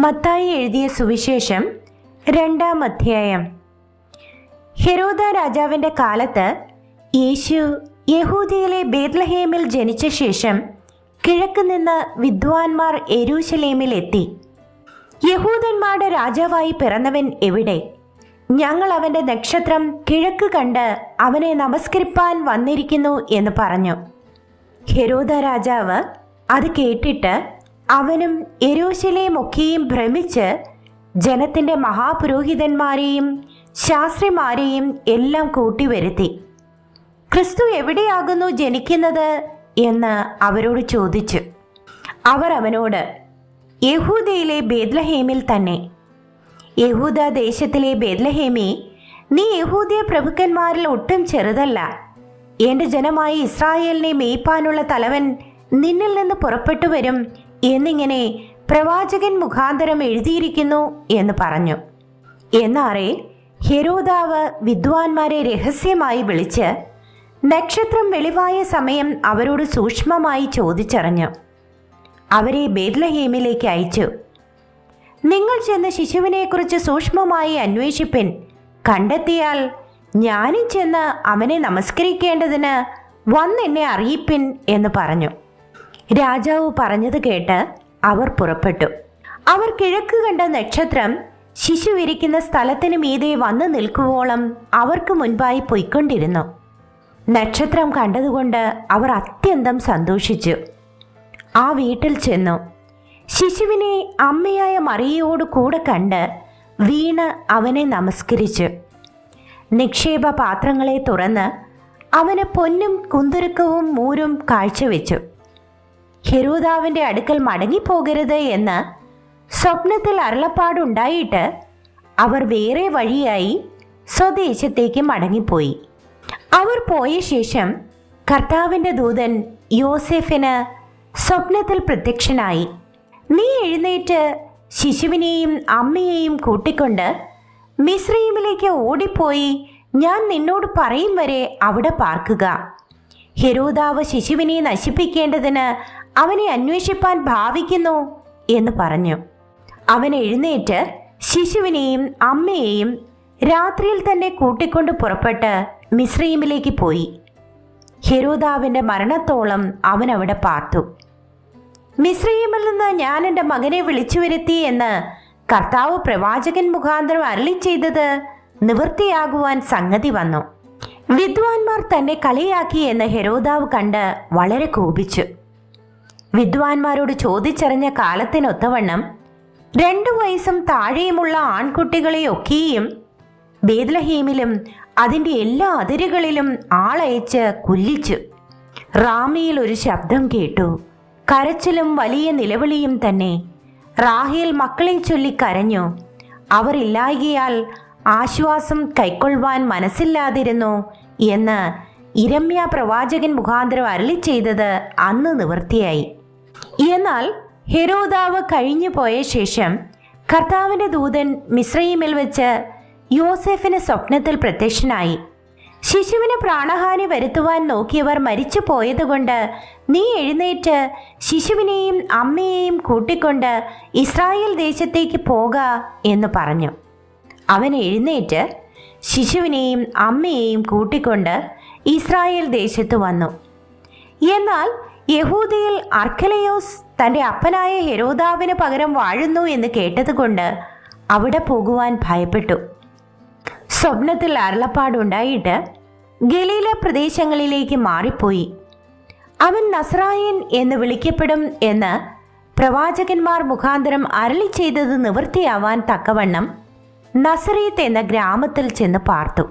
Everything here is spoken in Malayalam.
മത്തായി എഴുതിയ സുവിശേഷം 2-ാം അധ്യായം. ഹെരോദ രാജാവിൻ്റെ കാലത്ത് യേശു യഹൂദിയിലെ ബേത്ലഹേമിൽ ജനിച്ച ശേഷം കിഴക്ക് നിന്ന് വിദ്വാൻമാർ യെരൂശലേമിൽ എത്തി. യഹൂദന്മാരുടെ രാജാവായി പിറന്നവൻ എവിടെ? ഞങ്ങൾ അവൻ്റെ നക്ഷത്രം കിഴക്ക് കണ്ട് അവനെ നമസ്കരിപ്പാൻ വന്നിരിക്കുന്നു എന്ന് പറഞ്ഞു. ഹെരോദ രാജാവ് അത് കേട്ടിട്ട് അവനും യെരൂശലേം ഒക്കെയും ഭ്രമിച്ച് ജനത്തിൻ്റെ മഹാപുരോഹിതന്മാരെയും ശാസ്ത്രിമാരെയും എല്ലാം കൂട്ടിവരുത്തി. ക്രിസ്തു എവിടെയാകുന്നു ജനിക്കുന്നത് എന്ന് അവരോട് ചോദിച്ചു. അവർ അവനോട്, യഹൂദയിലെ ബേത്ലഹേമിൽ തന്നെ. യഹൂദ ദേശത്തിലെ ബേത്ലഹേമി, നീ യഹൂദിയ പ്രഭുക്കന്മാരിൽ ഒട്ടും ചെറുതല്ല. എൻ്റെ ജനമായി ഇസ്രായേലിനെ മേയ്പ്പാനുള്ള തലവൻ നിന്നിൽ നിന്ന് പുറപ്പെട്ടു വരും എന്നിങ്ങനെ പ്രവാചകൻ മുഖാന്തരം എഴുതിയിരിക്കുന്നു എന്ന് പറഞ്ഞു. എന്നാറേ ഹെരോദാവ് വിദ്വാൻമാരെ രഹസ്യമായി വിളിച്ച് നക്ഷത്രം വെളിവായ സമയം അവരോട് സൂക്ഷ്മമായി ചോദിച്ചറിഞ്ഞു. അവരെ ബേത്ലഹേമിലേക്ക് അയച്ചു. നിങ്ങൾ ചെന്ന് ശിശുവിനെക്കുറിച്ച് സൂക്ഷ്മമായി അന്വേഷിപ്പിൻ. കണ്ടെത്തിയാൽ ഞാനും ചെന്ന് അവനെ നമസ്കരിക്കേണ്ടതിന് വന്നെന്നെ അറിയിപ്പിൻ എന്ന് പറഞ്ഞു. രാജാവ് പറഞ്ഞത് കേട്ട് അവർ പുറപ്പെട്ടു. അവർ കിഴക്ക് കണ്ട നക്ഷത്രം ശിശു ഇരിക്കുന്ന സ്ഥലത്തിന് മീതെ വന്നു നിൽക്കുവോളം അവർക്ക് മുൻപായി പൊയ്ക്കൊണ്ടിരുന്നു. നക്ഷത്രം കണ്ടതുകൊണ്ട് അവർ അത്യന്തം സന്തോഷിച്ചു. ആ വീട്ടിൽ ചെന്നു ശിശുവിനെ അമ്മയായ മറിയയോട് കൂടെ കണ്ട് വീണ് അവനെ നമസ്കരിച്ചു. നിക്ഷേപ പാത്രങ്ങളെ തുറന്ന് അവന് പൊന്നും കുന്തുരുക്കവും മൂരും കാഴ്ചവെച്ചു. ഹെരോദാവിൻ്റെ അടുക്കൽ മടങ്ങിപ്പോകരുത് എന്ന് സ്വപ്നത്തിൽ അരുളപ്പാടുണ്ടായിട്ട് അവർ വേറെ വഴിയായി സ്വദേശത്തേക്ക് മടങ്ങിപ്പോയി. അവർ പോയ ശേഷം കർത്താവിൻ്റെ ദൂതൻ യോസേഫിന് സ്വപ്നത്തിൽ പ്രത്യക്ഷനായി. നീ എഴുന്നേറ്റ് ശിശുവിനെയും അമ്മയെയും കൂട്ടിക്കൊണ്ട് മിസ്രയീമിലേക്ക് ഓടിപ്പോയി ഞാൻ നിന്നോട് പറയും വരെ അവിടെ പാർക്കുക. ഹെരോദാവ് ശിശുവിനെ നശിപ്പിക്കേണ്ടതിന് അവനെ അന്വേഷിപ്പാൻ ഭാവിക്കുന്നു എന്ന് പറഞ്ഞു. അവൻ എഴുന്നേറ്റ് ശിശുവിനെയും അമ്മയെയും രാത്രിയിൽ തന്നെ കൂട്ടിക്കൊണ്ട് പുറപ്പെട്ട് മിസ്രയീമിലേക്ക് പോയി. ഹെരോദാവിൻ്റെ മരണത്തോളം അവൻ അവിടെ പാർത്തു. മിസ്രയീമിൽ നിന്ന് ഞാൻ എൻ്റെ മകനെ വിളിച്ചു വരുത്തി എന്ന് കർത്താവ് പ്രവാചകൻ മുഖാന്തരം അരുളി ചെയ്തത് നിവൃത്തിയാകുവാൻ സംഗതി വന്നു. വിദ്വാൻമാർ തന്നെ കളിയാക്കി എന്ന് ഹെരോദാവ് കണ്ട് വളരെ കോപിച്ചു. വിദ്വാൻമാരോട് ചോദിച്ചറിഞ്ഞ കാലത്തിനൊത്തവണ്ണം 2 വയസ്സും താഴെയുമുള്ള ആൺകുട്ടികളെയൊക്കെയും ബേത്ലഹേമിലും അതിൻ്റെ എല്ലാ അതിരുകളിലും ആളയച്ച് കൊല്ലിച്ചു. റാമയിൽ ഒരു ശബ്ദം കേട്ടു, കരച്ചിലും വലിയ നിലവിളിയും തന്നെ. റാഹേൽ മക്കളെ ചൊല്ലി കരഞ്ഞു. അവർ ഇല്ലായ്കയാൽ ആശ്വാസം കൈക്കൊള്ളുവാൻ മനസ്സില്ലാതിരുന്നു എന്ന് ഇരമ്യ പ്രവാചകൻ മുഖാന്തരം അരുളി ചെയ്തത് അന്ന് നിവൃത്തിയായി. എന്നാൽ ഹെരോദാവ് കഴിഞ്ഞു പോയ ശേഷം കർത്താവിൻ്റെ ദൂതൻ മിസ്രയീമിൽ വെച്ച് യോസേഫിന് സ്വപ്നത്തിൽ പ്രത്യക്ഷനായി. ശിശുവിന് പ്രാണഹാനി വരുത്തുവാൻ നോക്കിയവർ മരിച്ചു പോയതുകൊണ്ട് നീ എഴുന്നേറ്റ് ശിശുവിനെയും അമ്മയെയും കൂട്ടിക്കൊണ്ട് ഇസ്രായേൽ ദേശത്തേക്ക് പോക എന്ന് പറഞ്ഞു. അവൻ എഴുന്നേറ്റ് ശിശുവിനെയും അമ്മയെയും കൂട്ടിക്കൊണ്ട് ഇസ്രായേൽ ദേശത്ത് വന്നു. എന്നാൽ യഹൂദയിൽ അർക്കലയോസ് തൻ്റെ അപ്പനായ ഹെരോദാവിന് പകരം വാഴുന്നു എന്ന് കേട്ടതുകൊണ്ട് അവിടെ പോകുവാൻ ഭയപ്പെട്ടു. സ്വപ്നത്തിൽ അരുളപ്പാടുണ്ടായിട്ട് ഗലീല പ്രദേശങ്ങളിലേക്ക് മാറിപ്പോയി. അവൻ നസ്രായൻ എന്ന് വിളിക്കപ്പെടും എന്ന് പ്രവാചകന്മാർ മുഖാന്തരം അരുളി ചെയ്തത് നിവൃത്തിയാവാൻ തക്കവണ്ണം നസറേത്ത് എന്ന ഗ്രാമത്തിൽ ചെന്ന് പാർത്തു.